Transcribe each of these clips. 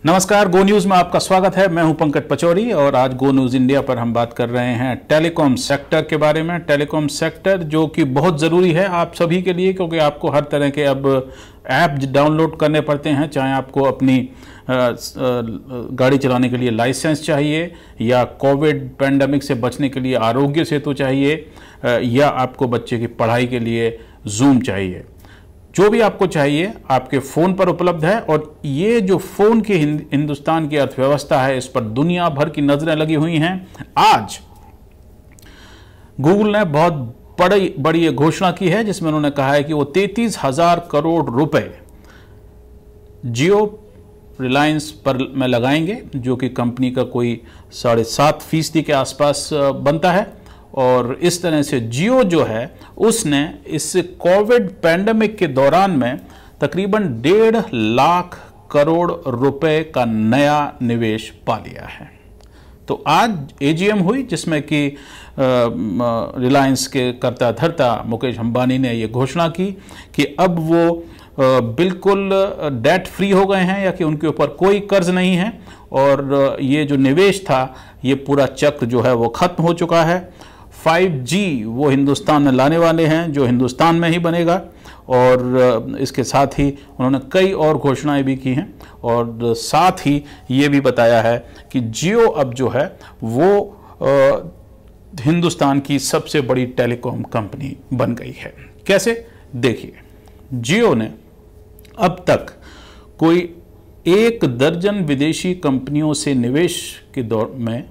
नमस्कार, गो न्यूज़ में आपका स्वागत है। मैं हूं पंकज पचौरी और आज गो न्यूज़ इंडिया पर हम बात कर रहे हैं टेलीकॉम सेक्टर के बारे में। टेलीकॉम सेक्टर जो कि बहुत ज़रूरी है आप सभी के लिए, क्योंकि आपको हर तरह के अब ऐप डाउनलोड करने पड़ते हैं। चाहे आपको अपनी गाड़ी चलाने के लिए लाइसेंस चाहिए, या कोविड पैंडेमिक से बचने के लिए आरोग्य सेतु चाहिए, या आपको बच्चे की पढ़ाई के लिए जूम चाहिए। जो भी आपको चाहिए आपके फ़ोन पर उपलब्ध है। और ये जो फ़ोन की हिंदुस्तान की अर्थव्यवस्था है, इस पर दुनिया भर की नज़रें लगी हुई हैं। आज गूगल ने बहुत बड़ी घोषणा की है, जिसमें उन्होंने कहा है कि वो 33,000 करोड़ रुपए जियो रिलायंस पर में लगाएंगे, जो कि कंपनी का कोई 7.5% के आसपास बनता है। और इस तरह से जियो जो है उसने इस कोविड पैंडेमिक के दौरान में तकरीबन 1.5 लाख करोड़ रुपए का नया निवेश पा लिया है। तो आज एजीएम हुई, जिसमें कि रिलायंस के कर्ता धर्ता मुकेश अंबानी ने ये घोषणा की कि अब वो बिल्कुल डेट फ्री हो गए हैं, या कि उनके ऊपर कोई कर्ज नहीं है। और ये जो निवेश था, ये पूरा चक्र जो है वो खत्म हो चुका है। 5G वो हिंदुस्तान में लाने वाले हैं, जो हिंदुस्तान में ही बनेगा। और इसके साथ ही उन्होंने कई और घोषणाएं भी की हैं, और साथ ही ये भी बताया है कि जियो अब जो है वो हिंदुस्तान की सबसे बड़ी टेलीकॉम कंपनी बन गई है। कैसे? देखिए, जियो ने अब तक कोई 1 दर्जन विदेशी कंपनियों से निवेश के दौर में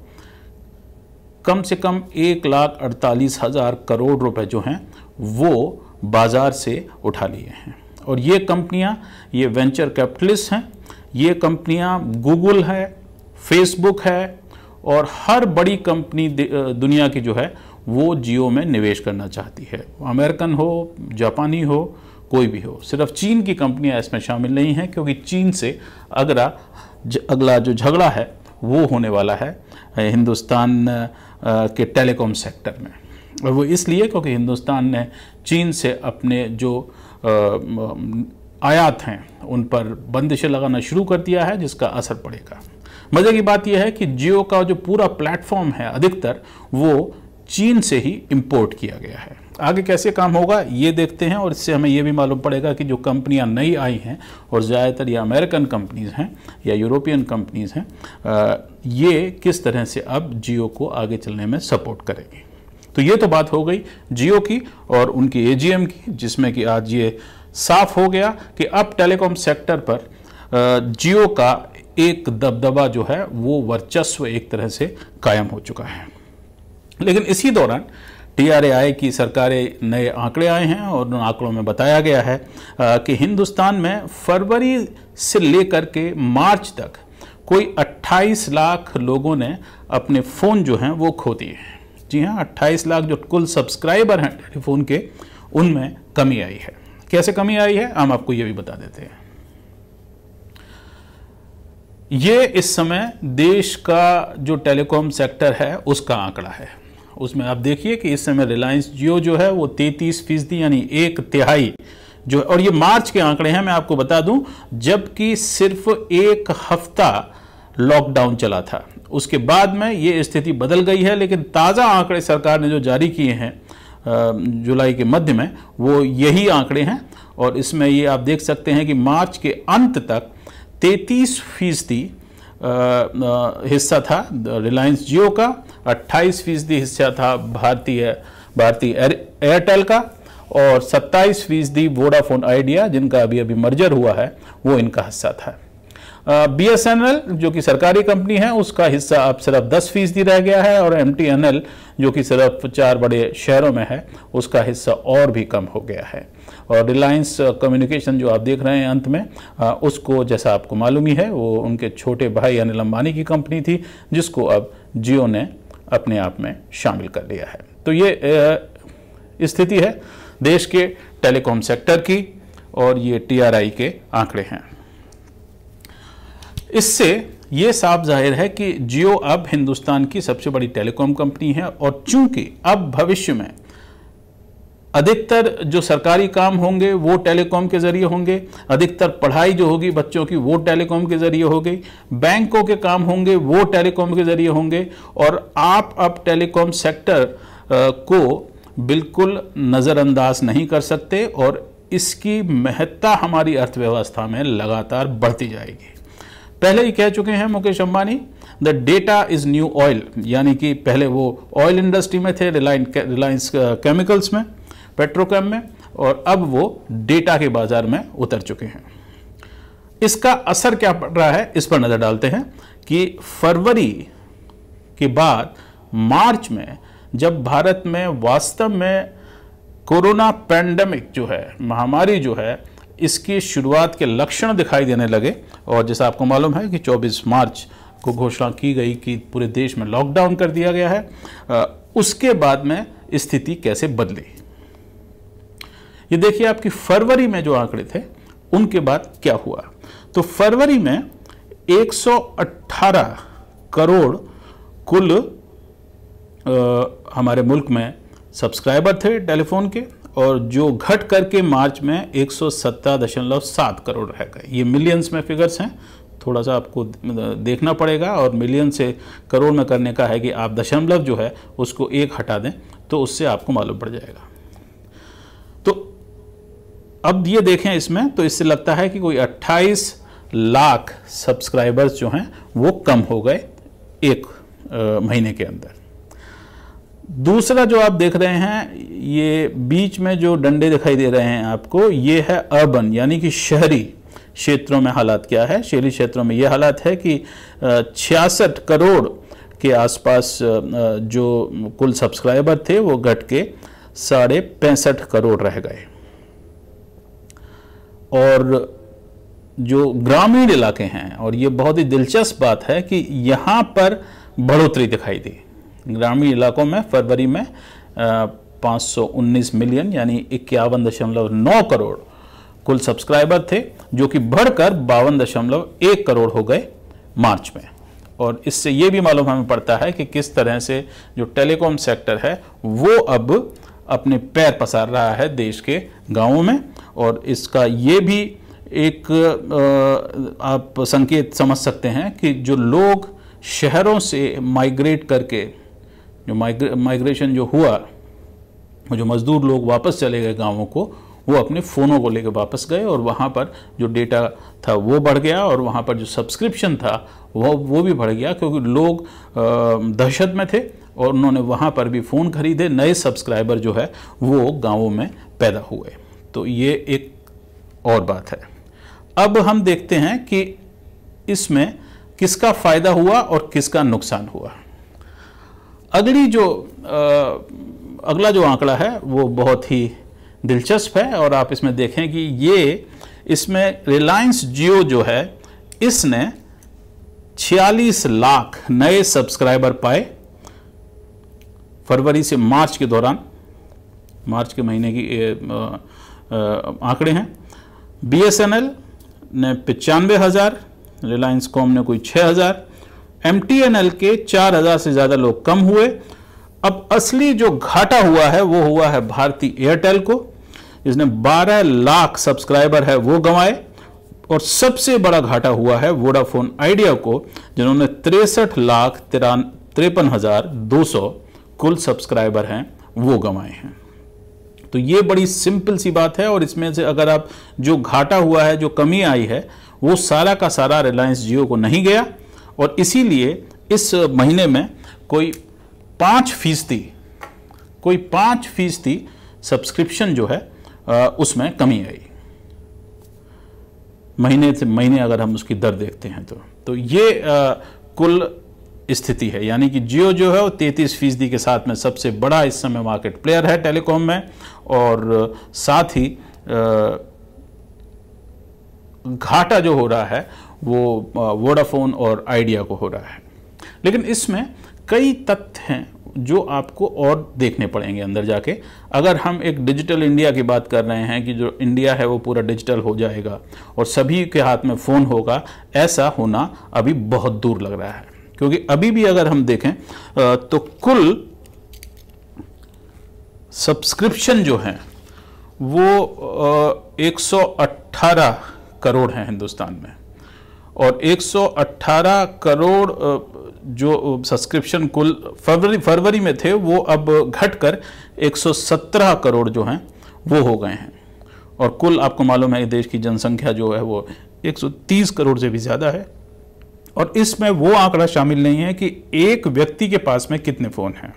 कम से कम 1,48,000 करोड़ रुपए जो हैं वो बाज़ार से उठा लिए हैं। और ये कंपनियां, ये वेंचर कैपिटलिस्ट हैं। ये कंपनियां गूगल है, फेसबुक है, और हर बड़ी कंपनी दुनिया की जो है वो जियो में निवेश करना चाहती है। अमेरिकन हो, जापानी हो, कोई भी हो। सिर्फ चीन की कंपनियां इसमें शामिल नहीं हैं, क्योंकि चीन से अगला जो झगड़ा है वो होने वाला है हिंदुस्तान के टेलीकॉम सेक्टर में। और वो इसलिए क्योंकि हिंदुस्तान ने चीन से अपने जो आयात हैं उन पर बंदिशें लगाना शुरू कर दिया है, जिसका असर पड़ेगा। मज़े की बात यह है कि जियो का जो पूरा प्लेटफॉर्म है अधिकतर वो चीन से ही इंपोर्ट किया गया है। आगे कैसे काम होगा ये देखते हैं, और इससे हमें ये भी मालूम पड़ेगा कि जो कंपनियां नई आई हैं, और ज़्यादातर ये अमेरिकन कंपनीज़ हैं या यूरोपियन कंपनीज़ हैं, ये किस तरह से अब जियो को आगे चलने में सपोर्ट करेंगी। तो ये तो बात हो गई जियो की और उनकी एजीएम की, जिसमें कि आज ये साफ हो गया कि अब टेलीकॉम सेक्टर पर जियो का एक दबदबा जो है वो वर्चस्व एक तरह से कायम हो चुका है। लेकिन इसी दौरान TRAI की सरकारें नए आंकड़े आए हैं, और उन आंकड़ों में बताया गया है कि हिंदुस्तान में फरवरी से लेकर के मार्च तक कोई 28 लाख लोगों ने अपने फ़ोन जो हैं वो खो दिए हैं। जी हाँ, 28 लाख जो कुल सब्सक्राइबर हैं टेलीफोन के, उनमें कमी आई है। कैसे कमी आई है हम आपको ये भी बता देते हैं। ये इस समय देश का जो टेलीकॉम सेक्टर है उसका आंकड़ा है। उसमें आप देखिए कि इस समय रिलायंस जियो जो है वो 33% यानी 1/3 जो, और ये मार्च के आंकड़े हैं, मैं आपको बता दूं, जबकि सिर्फ 1 हफ्ता लॉकडाउन चला था। उसके बाद में ये स्थिति बदल गई है। लेकिन ताज़ा आंकड़े सरकार ने जो जारी किए हैं जुलाई के मध्य में, वो यही आंकड़े हैं। और इसमें ये आप देख सकते हैं कि मार्च के अंत तक 33% हिस्सा था रिलायंस जियो का, 28% हिस्सा था भारतीय एयरटेल का, और 27% वोडाफोन आइडिया, जिनका अभी मर्जर हुआ है, वो इनका हिस्सा था। BSNL जो कि सरकारी कंपनी है, उसका हिस्सा अब सिर्फ 10% रह गया है। और MTNL जो कि सिर्फ 4 बड़े शहरों में है, उसका हिस्सा और भी कम हो गया है। और रिलायंस कम्युनिकेशन जो आप देख रहे हैं अंत में, उसको जैसा आपको मालूम ही है, वो उनके छोटे भाई अनिल अंबानी की कंपनी थी, जिसको अब जियो ने अपने आप में शामिल कर लिया है। तो ये स्थिति है देश के टेलीकॉम सेक्टर की, और ये TRAI के आंकड़े हैं। इससे ये साफ जाहिर है कि जियो अब हिंदुस्तान की सबसे बड़ी टेलीकॉम कंपनी है। और चूंकि अब भविष्य में अधिकतर जो सरकारी काम होंगे वो टेलीकॉम के जरिए होंगे, अधिकतर पढ़ाई जो होगी बच्चों की वो टेलीकॉम के जरिए होगी, बैंकों के काम होंगे वो टेलीकॉम के जरिए होंगे। और आप अब टेलीकॉम सेक्टर को बिल्कुल नज़रअंदाज नहीं कर सकते और इसकी महत्ता हमारी अर्थव्यवस्था में लगातार बढ़ती जाएगी। पहले ही कह चुके हैं Mukesh Ambani, the data is new oil, यानी कि पहले वो ऑयल इंडस्ट्री में थे, रिलायंस केमिकल्स में, पेट्रोकेम में, और अब वो डेटा के बाजार में उतर चुके हैं। इसका असर क्या पड़ रहा है इस पर नजर डालते हैं कि फरवरी के बाद मार्च में जब भारत में वास्तव में कोरोना पैंडेमिक जो है, महामारी जो है, इसकी शुरुआत के लक्षण दिखाई देने लगे, और जैसा आपको मालूम है कि 24 मार्च को घोषणा की गई कि पूरे देश में लॉकडाउन कर दिया गया है, उसके बाद में स्थिति कैसे बदली। ये देखिए आपकी फरवरी में जो आंकड़े थे उनके बाद क्या हुआ। तो फरवरी में 118 करोड़ कुल हमारे मुल्क में सब्सक्राइबर थे टेलीफोन के, और जो घट करके मार्च में 117.7 करोड़ रह गए। ये मिलियंस में फिगर्स हैं, थोड़ा सा आपको देखना पड़ेगा, और मिलियन से करोड़ में करने का है कि आप दशमलव जो है उसको 1 हटा दें तो उससे आपको मालूम पड़ जाएगा। तो अब ये देखें इसमें, तो इससे लगता है कि कोई 28 लाख सब्सक्राइबर्स जो हैं वो कम हो गए एक महीने के अंदर। दूसरा जो आप देख रहे हैं, ये बीच में जो डंडे दिखाई दे रहे हैं आपको, ये है अर्बन, यानी कि शहरी क्षेत्रों में हालात क्या है। शहरी क्षेत्रों में ये हालात है कि 66 करोड़ के आसपास जो कुल सब्सक्राइबर थे वो घट के 65.5 करोड़ रह गए। और जो ग्रामीण इलाके हैं, और ये बहुत ही दिलचस्प बात है कि यहाँ पर बढ़ोतरी दिखाई दी। ग्रामीण इलाकों में फरवरी में 519 मिलियन यानी 51.9 करोड़ कुल सब्सक्राइबर थे, जो कि बढ़कर 52.1 करोड़ हो गए मार्च में। और इससे ये भी मालूम हमें पड़ता है कि किस तरह से जो टेलीकॉम सेक्टर है वो अब अपने पैर पसार रहा है देश के गांवों में। और इसका ये भी एक आप संकेत समझ सकते हैं कि जो लोग शहरों से माइग्रेट करके, जो माइग्रेशन जो हुआ, जो मजदूर लोग वापस चले गए गांवों को, वो अपने फ़ोनों को लेकर वापस गए, और वहाँ पर जो डेटा था वो बढ़ गया, और वहाँ पर जो सब्सक्रिप्शन था वो भी बढ़ गया, क्योंकि लोग दहशत में थे और उन्होंने वहाँ पर भी फ़ोन खरीदे। नए सब्सक्राइबर जो है वो गाँवों में पैदा हुए। तो ये एक और बात है। अब हम देखते हैं कि इसमें किसका फ़ायदा हुआ और किसका नुकसान हुआ। अगला जो आंकड़ा है वो बहुत ही दिलचस्प है, और आप इसमें देखें कि इसमें रिलायंस जियो जो है, इसने 46 लाख नए सब्सक्राइबर पाए फरवरी से मार्च के दौरान। मार्च के महीने की आंकड़े हैं। BSNL ने 95,000, रिलायंस कॉम ने कोई 6,000, MTNL के 4,000 से ज़्यादा लोग कम हुए। अब असली जो घाटा हुआ है वो हुआ है भारती एयरटेल को, जिसने 12 लाख सब्सक्राइबर है वो गंवाए, और सबसे बड़ा घाटा हुआ है वोडाफोन आइडिया को, जिन्होंने 63,53,200 कुल सब्सक्राइबर हैं वो गंवाए हैं। तो ये बड़ी सिंपल सी बात है, और इसमें से अगर आप जो घाटा हुआ है, जो कमी आई है, वो सारा का सारा रिलायंस जियो को नहीं गया, और इसीलिए इस महीने में कोई 5% सब्सक्रिप्शन जो है उसमें कमी आई, महीने से महीने अगर हम उसकी दर देखते हैं तो ये कुल स्थिति है। यानी कि जियो जो है वो 33% के साथ में सबसे बड़ा इस समय मार्केट प्लेयर है टेलीकॉम में, और साथ ही घाटा जो हो रहा है वो वोडाफोन और आइडिया को हो रहा है। लेकिन इसमें कई तथ्य हैं जो आपको और देखने पड़ेंगे अंदर जाके। अगर हम एक डिजिटल इंडिया की बात कर रहे हैं कि जो इंडिया है वो पूरा डिजिटल हो जाएगा और सभी के हाथ में फ़ोन होगा, ऐसा होना अभी बहुत दूर लग रहा है। क्योंकि अभी भी अगर हम देखें तो कुल सब्सक्रिप्शन जो हैं वो 118 करोड़ हैं हिंदुस्तान में, और 118 करोड़ जो सब्सक्रिप्शन कुल फरवरी में थे वो अब घटकर 117 करोड़ जो हैं वो हो गए हैं। और कुल आपको मालूम है देश की जनसंख्या जो है वो 130 करोड़ से भी ज़्यादा है। और इसमें वो आंकड़ा शामिल नहीं है कि एक व्यक्ति के पास में कितने फ़ोन हैं।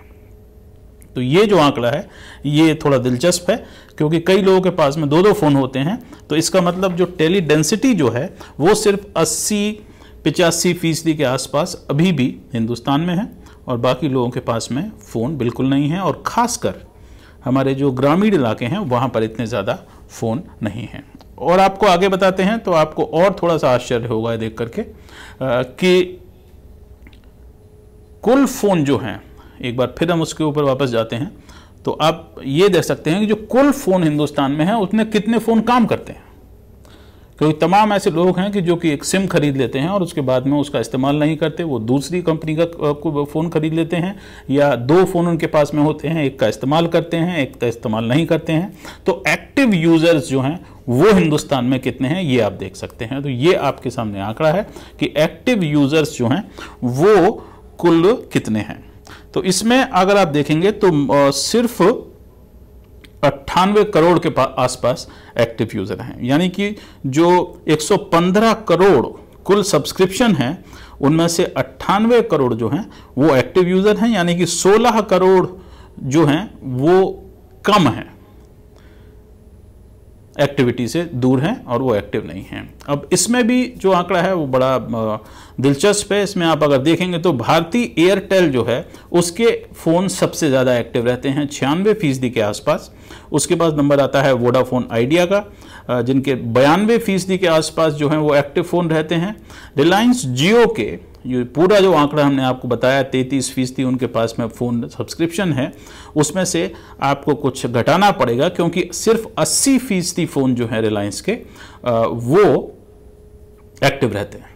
तो ये जो आंकड़ा है ये थोड़ा दिलचस्प है, क्योंकि कई लोगों के पास में 2-2 फ़ोन होते हैं। तो इसका मतलब जो टेली डेंसिटी जो है वो सिर्फ 80-85% के आसपास अभी भी हिंदुस्तान में है, और बाकी लोगों के पास में फ़ोन बिल्कुल नहीं है। और ख़ासकर हमारे जो ग्रामीण इलाके हैं वहाँ पर इतने ज़्यादा फ़ोन नहीं हैं। और आपको आगे बताते हैं तो आपको और थोड़ा सा आश्चर्य होगा देख करके कि कुल फ़ोन जो हैं, एक बार फिर हम उसके ऊपर वापस जाते हैं तो आप ये देख सकते हैं कि जो कुल फ़ोन हिंदुस्तान में है उसमें कितने फ़ोन काम करते हैं। क्योंकि तमाम ऐसे लोग हैं कि जो कि एक सिम खरीद लेते हैं और उसके बाद में उसका इस्तेमाल नहीं करते, वो दूसरी कंपनी का फ़ोन खरीद लेते हैं, या 2 फ़ोन उनके पास में होते हैं, एक का इस्तेमाल करते हैं, एक का इस्तेमाल नहीं करते हैं। तो एक्टिव यूज़र्स जो हैं वो हिंदुस्तान में कितने हैं ये आप देख सकते हैं। तो ये आपके सामने आंकड़ा है कि एक्टिव यूज़र्स जो हैं वो कुल कितने हैं। तो इसमें अगर आप देखेंगे तो सिर्फ 98 करोड़ के आसपास एक्टिव यूज़र हैं, यानी कि जो 115 करोड़ कुल सब्सक्रिप्शन हैं उनमें से 98 करोड़ जो हैं वो एक्टिव यूज़र हैं, यानी कि 16 करोड़ जो हैं वो कम हैं, एक्टिविटी से दूर हैं और वो एक्टिव नहीं हैं। अब इसमें भी जो आंकड़ा है वो बड़ा दिलचस्प है। इसमें आप अगर देखेंगे तो भारतीय एयरटेल जो है उसके फ़ोन सबसे ज़्यादा एक्टिव रहते हैं 96% के आसपास। उसके बाद नंबर आता है वोडाफोन आइडिया का, जिनके 92% के आसपास जो हैं वो एक्टिव फ़ोन रहते हैं। रिलायंस जियो के ये पूरा जो आंकड़ा हमने आपको बताया 33% उनके पास में फ़ोन सब्सक्रिप्शन है, उसमें से आपको कुछ घटाना पड़ेगा क्योंकि सिर्फ 80% फ़ोन जो है रिलायंस के वो एक्टिव रहते हैं।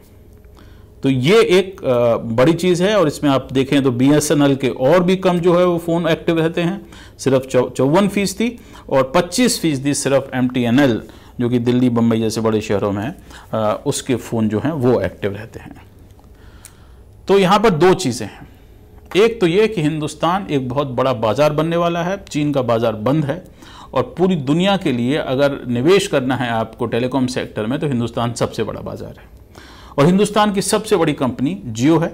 तो ये एक बड़ी चीज़ है। और इसमें आप देखें तो BSNL के और भी कम जो है वो फ़ोन एक्टिव रहते हैं, सिर्फ 54%, और 25% सिर्फ MTNL जो कि दिल्ली बम्बई जैसे बड़े शहरों में है उसके फ़ोन जो हैं वो एक्टिव रहते हैं। तो यहाँ पर 2 चीज़ें हैं। एक तो ये कि हिंदुस्तान एक बहुत बड़ा बाज़ार बनने वाला है, चीन का बाज़ार बंद है, और पूरी दुनिया के लिए अगर निवेश करना है आपको टेलीकॉम सेक्टर में तो हिंदुस्तान सबसे बड़ा बाज़ार है। और हिंदुस्तान की सबसे बड़ी कंपनी जियो है,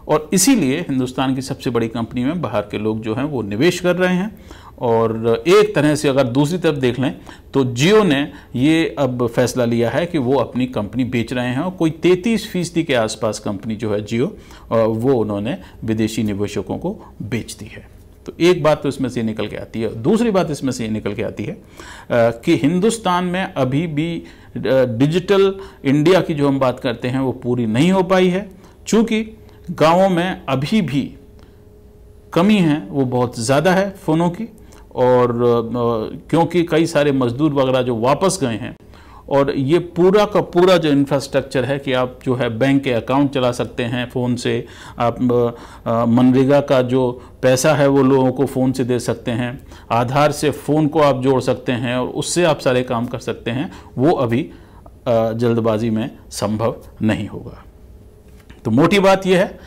और इसीलिए हिंदुस्तान की सबसे बड़ी कंपनी में बाहर के लोग जो हैं वो निवेश कर रहे हैं। और एक तरह से अगर दूसरी तरफ देख लें तो जियो ने ये अब फैसला लिया है कि वो अपनी कंपनी बेच रहे हैं, और कोई 33% के आसपास कंपनी जो है जियो वो उन्होंने विदेशी निवेशकों को बेच दी है। तो एक बात तो इसमें से निकल के आती है। दूसरी बात इसमें से निकल के आती है कि हिंदुस्तान में अभी भी डिजिटल इंडिया की जो हम बात करते हैं वो पूरी नहीं हो पाई है, चूँकि गाँवों में अभी भी कमी है वो बहुत ज़्यादा है फ़ोनों की। और क्योंकि कई सारे मजदूर वगैरह जो वापस गए हैं, और ये पूरा का पूरा जो इंफ्रास्ट्रक्चर है कि आप जो है बैंक के अकाउंट चला सकते हैं फ़ोन से, आप मनरेगा का जो पैसा है वो लोगों को फ़ोन से दे सकते हैं, आधार से फ़ोन को आप जोड़ सकते हैं और उससे आप सारे काम कर सकते हैं, वो अभी जल्दबाजी में संभव नहीं होगा। तो मोटी बात यह है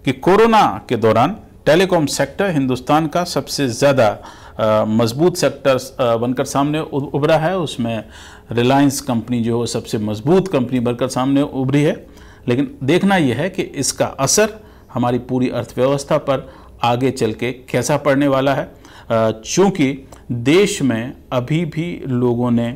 कि कोरोना के दौरान टेलीकॉम सेक्टर हिंदुस्तान का सबसे ज़्यादा मजबूत सेक्टर बनकर सामने उभरा है। उसमें रिलायंस कंपनी जो है सबसे मजबूत कंपनी बनकर सामने उभरी है। लेकिन देखना यह है कि इसका असर हमारी पूरी अर्थव्यवस्था पर आगे चल के कैसा पड़ने वाला है, चूँकि देश में अभी भी लोगों ने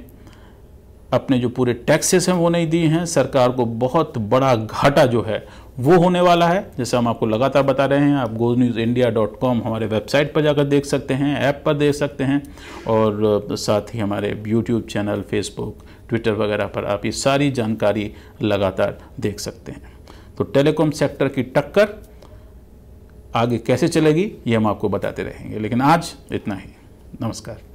अपने जो पूरे टैक्सेस हैं वो नहीं दिए हैं। सरकार को बहुत बड़ा घाटा जो है वो होने वाला है, जैसे हम आपको लगातार बता रहे हैं। आप GoNewsIndia.com हमारे वेबसाइट पर जाकर देख सकते हैं, ऐप पर देख सकते हैं, और साथ ही हमारे YouTube चैनल, Facebook, Twitter वगैरह पर आप ये सारी जानकारी लगातार देख सकते हैं। तो टेलीकॉम सेक्टर की टक्कर आगे कैसे चलेगी ये हम आपको बताते रहेंगे। लेकिन आज इतना ही। नमस्कार।